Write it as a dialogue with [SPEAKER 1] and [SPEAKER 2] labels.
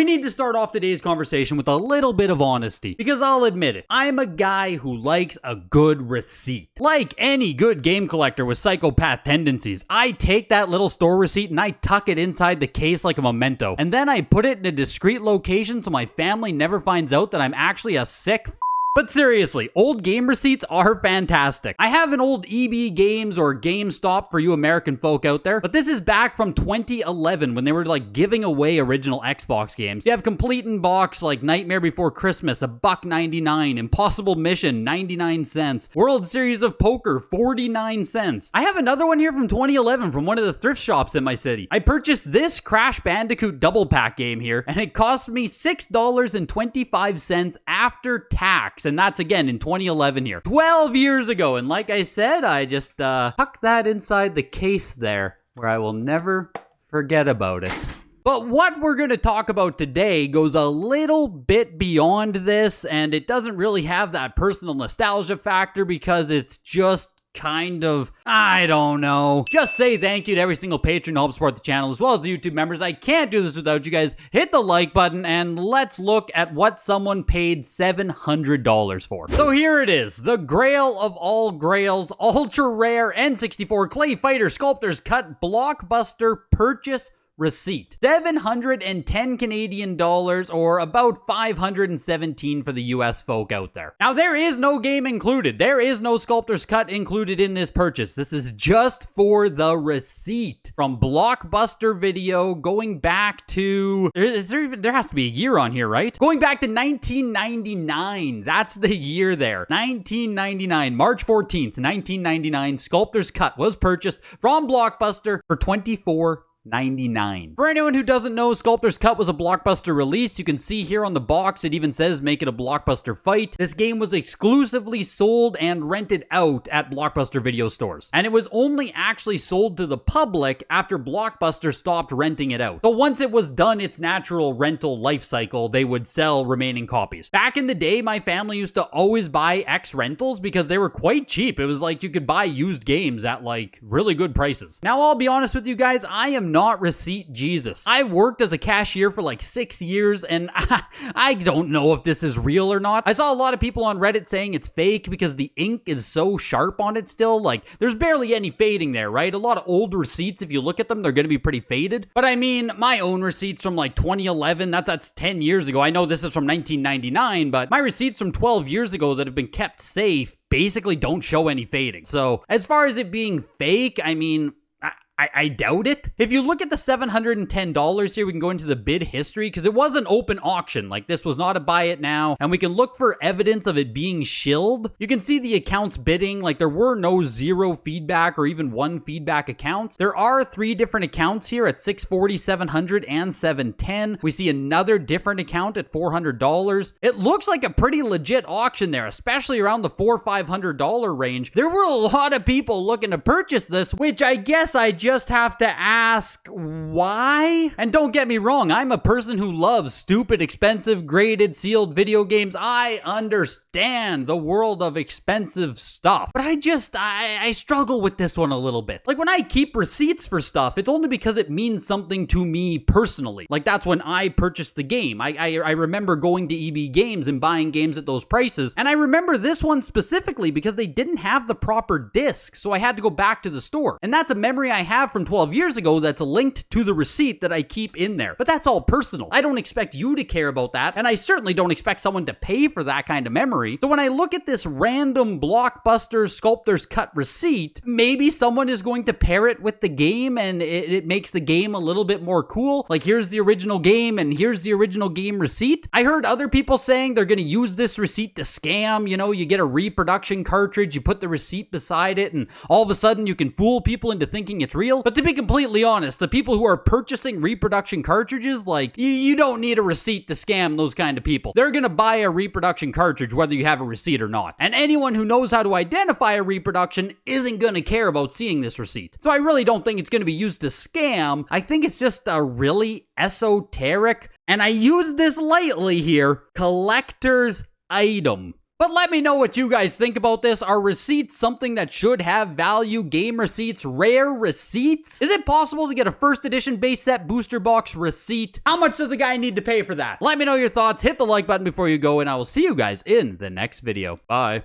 [SPEAKER 1] We need to start off today's conversation with a little bit of honesty, because I'll admit it, I'm a guy who likes a good receipt. Like any good game collector with psychopath tendencies, I take that little store receipt and I tuck it inside the case like a memento, and then I put it in a discreet location so my family never finds out that I'm actually a sick But seriously, old game receipts are fantastic. I have an old EB Games or GameStop for you American folk out there, but this is back from 2011 when they were like giving away original Xbox games. You have Complete in Box like Nightmare Before Christmas, $1.99, Impossible Mission, 99 cents, World Series of Poker, 49 cents. I have another one here from 2011 from one of the thrift shops in my city. I purchased this Crash Bandicoot double pack game here, and it cost me $6.25 after tax. And that's again in 2011 here. 12 years ago. And like I said, I just tucked that inside the case there where I will never forget about it. But what we're going to talk about today goes a little bit beyond this, and it doesn't really have that personal nostalgia factor because it's just kind of, I don't know. Just say thank you to every single patron who helps support the channel, as well as the YouTube members. I can't do this without you guys. Hit the like button, and let's look at what someone paid $700 for. So here it is, the grail of all grails, ultra rare N64 Clay Fighter Sculptor's Cut Blockbuster Purchase Receipt. 710 Canadian dollars, or about 517 for the US folk out there. Now, there is no game included. There is no Sculptor's Cut included in this purchase. This is just for the receipt from Blockbuster Video, going back to, there has to be a year on here, right? Going back to 1999. That's the year there. 1999, March 14th, 1999, Sculptor's Cut was purchased from Blockbuster for $24.99. For anyone who doesn't know, Sculptor's Cut was a Blockbuster release. You can see here on the box, it even says make it a Blockbuster fight. This game was exclusively sold and rented out at Blockbuster video stores. And it was only actually sold to the public after Blockbuster stopped renting it out. So once it was done its natural rental life cycle, they would sell remaining copies. Back in the day, my family used to always buy X rentals because they were quite cheap. It was like you could buy used games at like really good prices. Now, I'll be honest with you guys, I am not receipt Jesus. I worked as a cashier for like 6 years, and I don't know if this is real or not. I saw a lot of people on Reddit saying it's fake because the ink is so sharp on it still. Like, there's barely any fading there, right? A lot of old receipts, if you look at them, they're going to be pretty faded. But I mean, my own receipts from like 2011, that's 10 years ago. I know this is from 1999, but my receipts from 12 years ago that have been kept safe basically don't show any fading. So as far as it being fake, I mean, I doubt it. If you look at the $710 here, we can go into the bid history because it was an open auction. Like, this was not a buy it now. And we can look for evidence of it being shilled. You can see the accounts bidding. Like, there were no 0 feedback or even 1 feedback accounts. There are 3 different accounts here at $640, $700, and $710. We see another different account at $400. It looks like a pretty legit auction there, especially around the $400, $500 range. There were a lot of people looking to purchase this, which I guess I just have to ask why? And don't get me wrong, I'm a person who loves stupid, expensive, graded, sealed video games. I understand the world of expensive stuff, but I struggle with this one a little bit. Like, when I keep receipts for stuff, it's only because it means something to me personally. Like, that's when I purchased the game. I remember going to EB Games and buying games at those prices, and I remember this one specifically because they didn't have the proper disc, so I had to go back to the store. And that's a memory I have from 12 years ago that's linked to the receipt that I keep in there. But that's all personal. I don't expect you to care about that, and I certainly don't expect someone to pay for that kind of memory. So when I look at this random Blockbuster Sculptor's Cut receipt, maybe someone is going to pair it with the game and it makes the game a little bit more cool. Like, here's the original game and here's the original game receipt. I heard other people saying they're going to use this receipt to scam. You know, you get a reproduction cartridge, you put the receipt beside it, and all of a sudden you can fool people into thinking it's real. But to be completely honest, the people who are purchasing reproduction cartridges, like, you don't need a receipt to scam those kind of people. They're gonna buy a reproduction cartridge whether you have a receipt or not. And anyone who knows how to identify a reproduction isn't gonna care about seeing this receipt. So I really don't think it's gonna be used to scam. I think it's just a really esoteric, and I use this lightly here, collector's item. But let me know what you guys think about this. Are receipts something that should have value? Game receipts, rare receipts? Is it possible to get a first edition base set booster box receipt? How much does the guy need to pay for that? Let me know your thoughts. Hit the like button before you go, and I will see you guys in the next video. Bye.